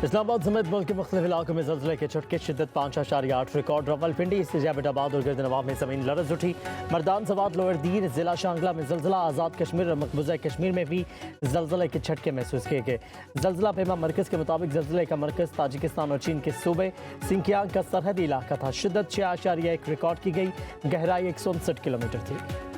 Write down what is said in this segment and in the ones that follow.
इस्लामाबाद समेत मुल्क के मुख्तलिफ इलाकों में ज़लज़ले के झटके शिद्दत 5.8 रिकॉर्ड। रावलपिंडी, इस्लामाबाद और गिरदनवाब में ज़मीन लरज़ उठी। मर्दान सवात लोअर दीन जिला शांगला में ज़लज़ला। आज़ाद कश्मीर और मकबूजा कश्मीर में भी ज़लज़ले के झटके महसूस किए गए। ज़लज़ला पेमा मरकज़ के मुताबिक ज़लज़ले का मरकज़ ताजिकिस्तान और चीन के सूबे सिंकियांग का सरहदी इलाका था। शिद्दत 6.1 रिकॉर्ड की गई। गहराई 159 किलोमीटर थी।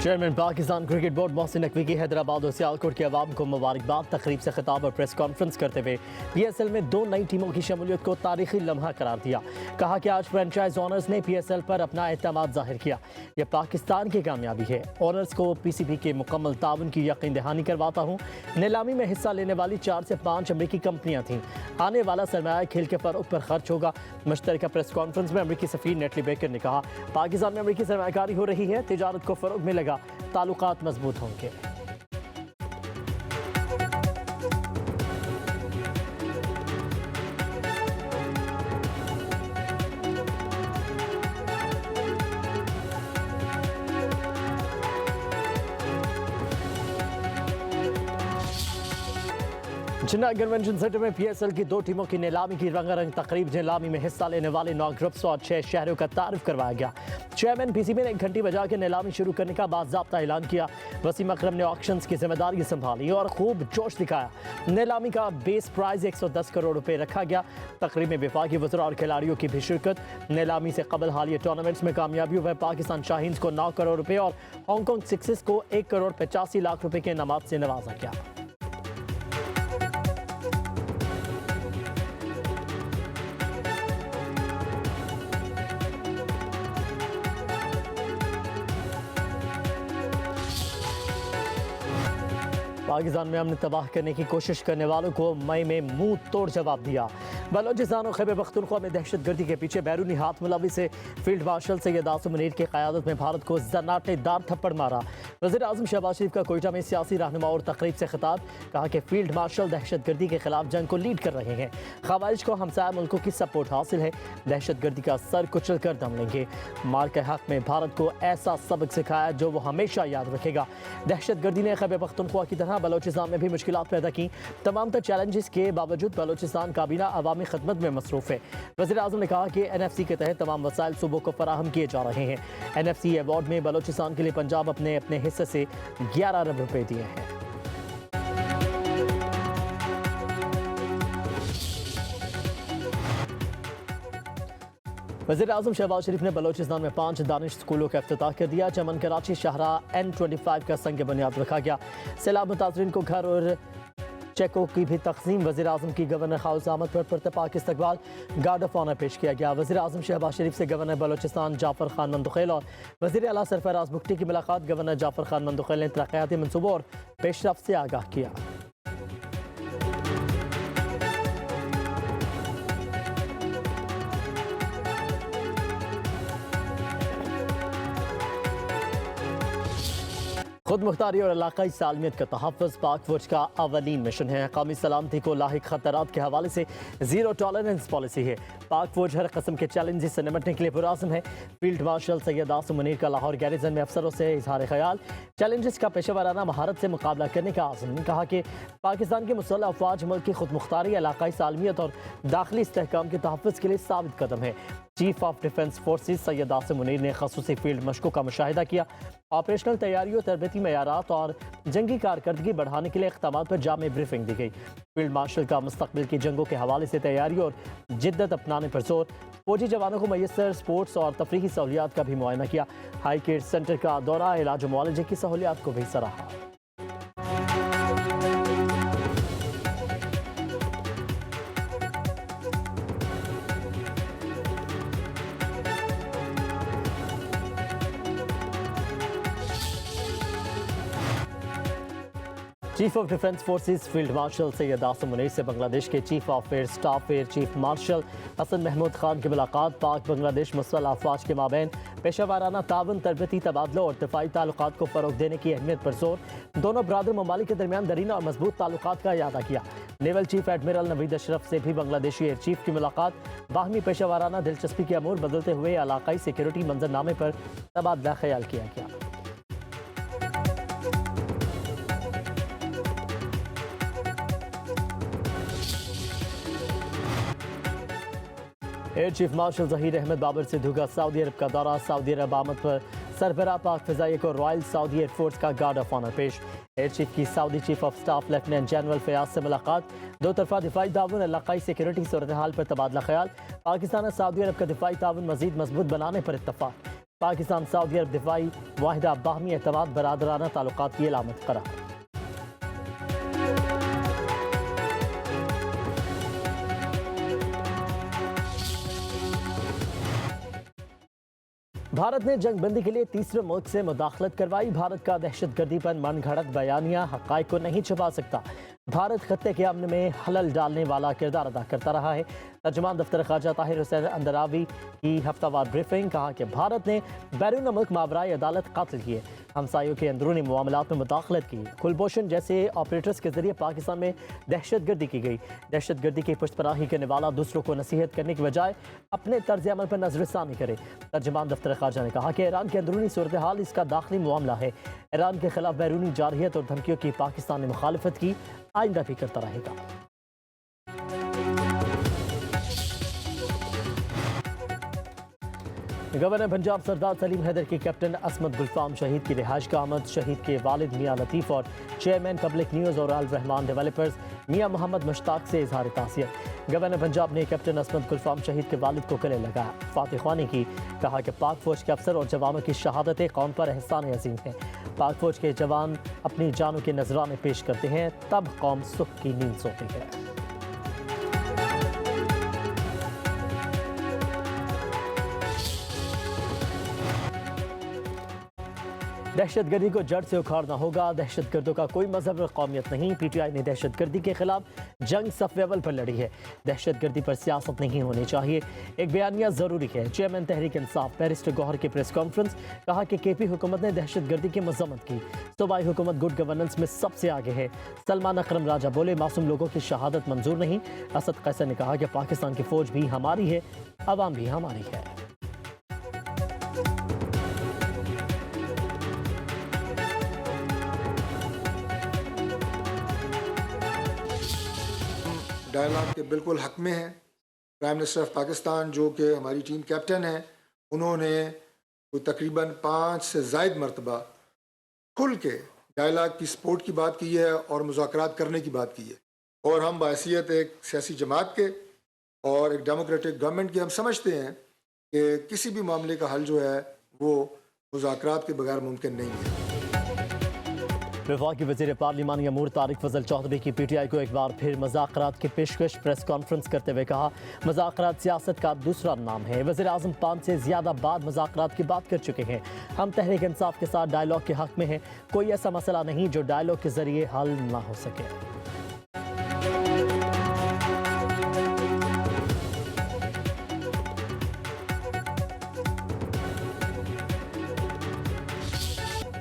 Chairman Pakistan cricket board Mohsin Naqvi की हैदराबाद और सियालकोट के अवाम को मुबारकबाद। तकरीब से खिताब और प्रेस कॉन्फ्रेंस करते हुए PSL में 2 नई टीमों की शमूलियत को तारीखी लम्हा करार दिया। कहा कि आज फ्रेंचाइज ओनर्स ने PSL पर अपना एतमाद जाहिर किया। यह पाकिस्तान की कामयाबी है। ओनर्स को PCB के मुकम्मल ताउन की यकीन दहानी करवाता हूँ। नीलामी में हिस्सा लेने वाली 4 से 5 अमरीकी कंपनियाँ थीं। आने वाला सरमाया खेल के फ़रोग़ पर खर्च होगा। मुश्तरका प्रेस कॉन्फ्रेंस में अमरीकी सफ़ीर नेटली बेकर ने कहा, पाकिस्तान में अमरीकी सरमायाकारी हो रही है, तिजारत को फ़रोग़ मिलेगा, ताल्लुकात मजबूत होंगे। जिन्ना कन्वेंशन सेंटर में PSL की 2 टीमों की नीलामी की रंगारंग तकरीब। नीलामी में हिस्सा लेने वाले 9 ग्रुप्स और 6 शहरों का तारुफ करवाया गया। चेयरमैन PCB ने एक घंटी बजा के नीलामी शुरू करने का बाज़ाब्ता ऐलान किया। वसीम अकरम ने ऑक्शंस की जिम्मेदारी संभाली और खूब जोश दिखाया। नीलामी का बेस प्राइज 110 करोड़ रुपए रखा गया। तकरीब में वफाकी वज़रा और खिलाड़ियों की भी शिरकत। नीलामी से कबल हालिया टूर्नामेंट्स में कामयाबियों में पाकिस्तान शाहीन्स को 9 करोड़ रुपए और हांगकॉन्ग सिक्सेस को 1 करोड़ 85 लाख रुपए के इनामात से नवाजा गया। पाकिस्तान में अमन तबाह करने की कोशिश करने वालों को मई में मुंह तोड़ जवाब दिया। बलोचिस्तान और खैबर पख्तूनख्वा में दहशतगर्दी के पीछे बैरूनी हाथ मुलविस से फील्ड मार्शल सैयद आसिम मुनीर की क़यादत में भारत को ज़नाटेदार थप्पड़ मारा। वज़ीर आज़म शहबाज शरीफ का कोयटा में सियासी रहनुमा और तकरीब से खिताब। कहा कि फील्ड मार्शल दहशतगर्दी के खिलाफ जंग को लीड कर रहे हैं। ख़वारिज को हमसाया मुल्कों की सपोर्ट हासिल है। दहशतगर्दी का सर कुचल कर दम लेंगे। मार के हक़ में भारत को ऐसा सबक सिखाया जो वो हमेशा याद रखेगा। दहशतगर्दी ने खैबर पख्तूनख्वा की तरह बलोचिस्तान में भी मुश्किलात पैदा की। तमाम तर चैलेंजेस के बावजूद बलोचिस्तान काबीना अवामी खदमत में मसरूफ़ है। वज़ीर आज़म ने कहा कि NFC के तहत तमाम वसाइल सूबों को फराहम किए जा रहे हैं। NFC अवार्ड में बलोचिस्तान के लिए पंजाब अपने अपने हिस्से से 11 अरब रुपए दिए हैं। वज़ीर आज़म शहबाज शरीफ ने बलोचिस्तान में 5 दानिश स्कूलों का इफ्तिताह कर दिया। चमन कराची शाहरा N25 का संग बुनियाद रखा गया। सैलाब मुतासरीन को घर और चेकों की भी तकसीम। वज़ीर आज़म की गवर्नर खाउस अहमद पर परतपा के इस्तकबाल गार्ड ऑफ ऑनर पेश किया गया। वज़ीर आज़म शहबाज शरीफ से गवर्नर बलोचिस्तान जाफ़र खान मंदुखेल और वज़ीर आला सरफराज बुगटी की मुलाकात। गवर्नर जाफ़र खान मंदुखेल ने तरक्याती मनसूबों और पेशरफ्त से आगाह किया। खुद मुख्तारी और इलाकाई सालमियत का तहफ़्फ़ुज़ पाक फ़ौज का अवलीन मिशन है। कौमी सलामती को लाहिक ख़तरात के हवाले से ज़ीरो टॉलरेंस पॉलिसी है। पाक फ़ौज हर कस्म के चैलेंज से निपटने के लिए पुरआज़म है। फील्ड मार्शल सैयद आसिम मुनीर का लाहौर गैरिजन में अफसरों से इजहार ख्याल। चैलेंजेस का पेशेवराना महारत से मुकाबला करने का आज़म। कहा कि पाकिस्तान की मुसल्लह अफ़वाज मुल्क की खुद मुख्तारी, इलाकाई सालमियत और दाखिली इस्तेहकाम के तहफ़्फ़ुज़ के लिए साबित कदम है। Chief of defence forces Syed Asim Munir ने ख़ुसूसी फील्ड मशकों का मुशाहिदा किया। ऑपरेशनल तैयारियों, तरबती मयारात और जंगी कारकर्दगी बढ़ाने के लिए इक़दामात पर जामे ब्रीफिंग दी गई। फील्ड मार्शल का मुस्तक़बिल की जंगों के हवाले से तैयारी और जिद्दत अपनाने पर जोर। फौजी जवानों को मैसर स्पोर्ट्स और तफरीही सहूलियात का भी मुआयना किया। हाई केयर सेंटर का दौरा, इलाज मुआलजे की सहूलियात को भी सराहा। Chief of defence forces field marshal Syed Asim Munir से बांग्लादेश के chief of air staff air chief marshal Hasan Mahmood Khan की मुलाकात। पाक बांग्लादेश मुसल्लह अफवाज के माबैन पेशा वाराना तावन, तरबती तबादलों और दफाई ताल्लुकात को फ़रोग़ देने की अहमियत पर जोर। दोनों बरादर ममालिक के दरमियान दरीना और मजबूत ताल्लुकात का इयादा किया। Naval chief admiral Naveed Ashraf से भी बांग्लादेशी एयर चीफ की मुलाकात। बाहमी पेशा वाराना दिलचस्पी के अमूर बदलते हुए इलाकाई सिक्योरिटी मंजरनामे पर तबादला ख्याल किया गया। Air chief marshal Zaheer Ahmed Babar Sidhu का सऊदी अरब का दौरा। सऊदी अरब आमद पर सरबराह पाक फ़िज़ाइया को रॉयल सऊदी एयरफोर्स का गार्ड ऑफ ऑनर पेश। एयर चीफ की Saudi chief of staff lieutenant general Fayyaz से मुलाकात। दो तरफा दिफाई ताउन, इलाकाई सिक्योरिटी सूरत हाल पर तबादला ख्याल। पाकिस्तान और सऊदी अरब का दिफाई ताउन मजीद मजबूत बनाने पर इत्तफाक। पाकिस्तान सऊदी अरब दिफाई वाहिदा बाहमी एतमाद बरादराना ताल्लुकात की अलामत करार। भारत ने जंग बंदी के लिए तीसरे मुल्क से मुदाखलत करवाई। भारत का दहशतगर्दी पर मन घड़त बयानिया हक़ाइक़ को नहीं छुपा सकता। भारत खत्ते के अमन में हलल डालने वाला किरदार अदा करता रहा है। तर्जुमान दफ्तर ख़ारजा ताहिर हुसैन अंदरावी की हफ्तावार ब्रीफिंग। कहा कि भारत ने बैरून मुल्क मावराए अदालत कत्ल किए, हमसायों के अंदरूनी मामलात में मुदाखलत की। कुलभूषण जैसे ऑपरेटर्स के जरिए पाकिस्तान में दहशतगर्दी की गई। दहशतगर्दी की पुष्टपनाही करने वाला दूसरों को नसीहत करने की बजाय अपने तर्ज अमल पर नजरसानी करे। तर्जुमान दफ्तर ख़ारजा ने कहा कि ईरान की अंदरूनी सूरत हाल इसका दाखिली मामला है। ईरान के खिलाफ बैरूनी जारहियत और धमकियों की पाकिस्तान ने मुखालफत की, आइंदा भी करता रहेगा। गवर्नर पंजाब सरदार सलीम हैदर की कैप्टन असमत गुलफाम शहीद की रिहाइश का आमद। शहीद के वालिद मियाँ लतीफ़ और चेयरमैन पब्लिक न्यूज़ और अल रहमान डेवलपर्स मियाँ मोहम्मद मुश्ताक से इजहार ताज़ियत। गवर्नर पंजाब ने कैप्टन असमत गुलफाम शहीद के वालिद को गले लगाया, फातिह ख्वानी की। कहा कि पाक फौज के अफसर और जवानों की शहादतें कौम पर एहसान अजीम है। पाक फौज के जवान अपनी जानों के नजराने पेश करते हैं, तब कौम सुख की नींद सोती है। दहशतगर्दी को जड़ से उखाड़ना होगा। दहशतगर्दों का कोई मजहब और कौमियत नहीं। पीटीआई ने दहशतगर्दी के खिलाफ जंग सफ अव्वल पर लड़ी है। दहशतगर्दी पर सियासत नहीं होनी चाहिए, एक बयानिया जरूरी है। चेयरमैन तहरीक इंसाफ बैरिस्टर गौहर की प्रेस कॉन्फ्रेंस। कहा कि केपी हुकूमत ने दहशतगर्दी की मजम्मत की, सूबाई हुकूमत गुड गवर्नेंस में सबसे आगे है। सलमान अकरम राजा बोले, मासूम लोगों की शहादत मंजूर नहीं। असद कैसर ने कहा कि पाकिस्तान की फौज भी हमारी है, अवाम भी हमारी है। डायलॉग के बिल्कुल हक में है। प्राइम मिनिस्टर ऑफ पाकिस्तान जो कि हमारी टीम कैप्टन है, उन्होंने कोई तकरीबन 5 से ज़ायद मरतबा खुल के डायलॉग की सपोर्ट की बात की है और मुज़ाकरात करने की बात की है। और हम बहैसियत एक सियासी जमात के और एक डेमोक्रेटिक गवर्नमेंट के हम समझते हैं कि किसी भी मामले का हल जो है वो मुज़ाकरात के बगैर मुमकिन नहीं है। वफाकी वज़ीर पार्लिमानी अमूर तारिक फजल चौधरी की पीटीआई को एक बार फिर मुज़ाकरात की पेशकश। प्रेस कॉन्फ्रेंस करते हुए कहा, मुज़ाकरात सियासत का दूसरा नाम है। वज़ीर आज़म 5 से ज़्यादा बार मुज़ाकरात की बात कर चुके हैं। हम तहरीक इंसाफ के साथ डायलॉग के हक़ में हैं। कोई ऐसा मसला नहीं जो डायलॉग के ज़रिए हल ना हो सके।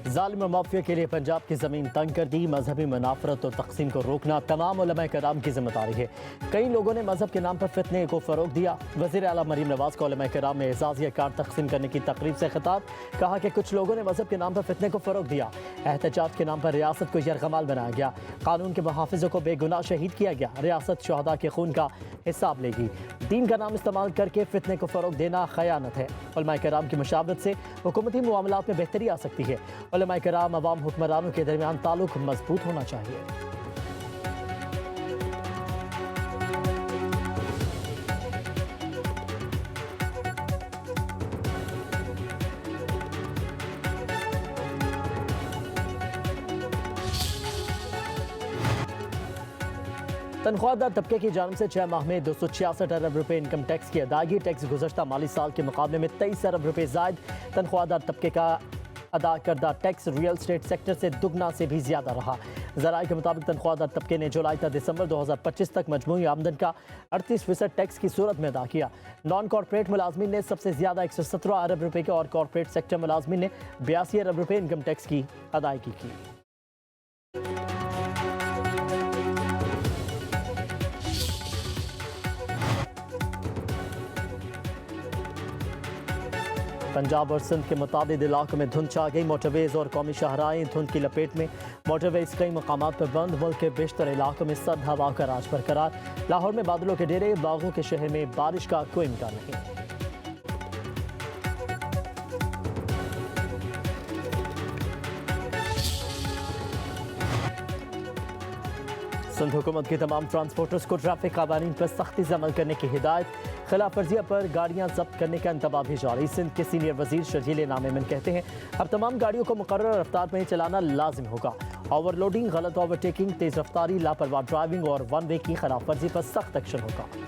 जालिम और माफिया के लिए पंजाब की ज़मीन तंग कर दी। मजहबी मुनाफरत और तकसीम को रोकना तमाम उलमा कराम की जिम्मेदारी है। कई लोगों ने मजहब के नाम पर फितने को फ़रोग दिया। वज़ीर आला मरीम नवाज़ को उलमा कराम में एजाज़िया कार्ड तकसीम करने की तकरीब से खिताब। कहा कि कुछ लोगों ने मजहब के नाम पर फितने को फ़रोग दिया। एहतजाज के नाम पर रियासत को यरगमाल बनाया गया। कानून के मुहाफ़िज़ों को बेगुनाह शहीद किया गया। रियासत शहदा के खून का हिसाब लेगी। दीन का नाम इस्तेमाल करके फितने को फ़रोग देना खयानत है। उलमा कराम की मशावरत से हुकूमती मामलात में बेहतरी आ सकती है। उलमा कराम अवाम हुक्मरानों के दरमियान ताल्लुक मजबूत होना चाहिए। तनख्वाहदार तबके की जानिब से 6 माह में 266 अरब रुपए इनकम टैक्स की अदायगी। टैक्स गुज़श्ता माली साल के मुकाबले में 23 अरब रुपए ज़ायद। तनख्वाहदार तबके का अदा करदा टैक्स रियल स्टेट सेक्टर से दुगना से भी ज्यादा रहा। ज़राए के मुताबिक तनख्वाहदार तबके ने जुलाई से दिसंबर 2025 तक मजमूई आमदन का 38% टैक्स की सूरत में अदा किया। नॉन कॉर्पोरेट मुलाजमीन ने सबसे ज्यादा 117 अरब रुपए के और कॉर्पोरेट सेक्टर मुलाजमीन ने 82 अरब रुपए इनकम टैक्स की अदायगी की। पंजाब और सिंध के मुताबिक इलाकों में धुंध छा गई। मोटरवेज और कौमी शाहराहें धुंध की लपेट में। मोटरवेज कई मकामात पर बंद। मुल्क के बेशतर इलाकों में सर्द हवा का राज बरकरार। लाहौर में बादलों के डेरे। बागों के शहर में बारिश का कोई इम्कान नहीं। सिंध हुकूमत की तमाम ट्रांसपोर्टर्स को ट्रैफिक कानून पर सख्ती से अमल करने की हिदायत। खिलाफ वर्जिया पर गाड़ियां जब्त करने का इंतबाह भी जारी। सिंध के सीनियर वजीर शर्जील नामेमन कहते हैं अब तमाम गाड़ियों को मुकर्रर रफ्तार में चलाना लाजिम होगा। ओवरलोडिंग, गलत ओवरटेकिंग, तेज रफ्तारी, लापरवाह ड्राइविंग और वन वे की खिलाफ वर्जी पर सख्त एक्शन होगा।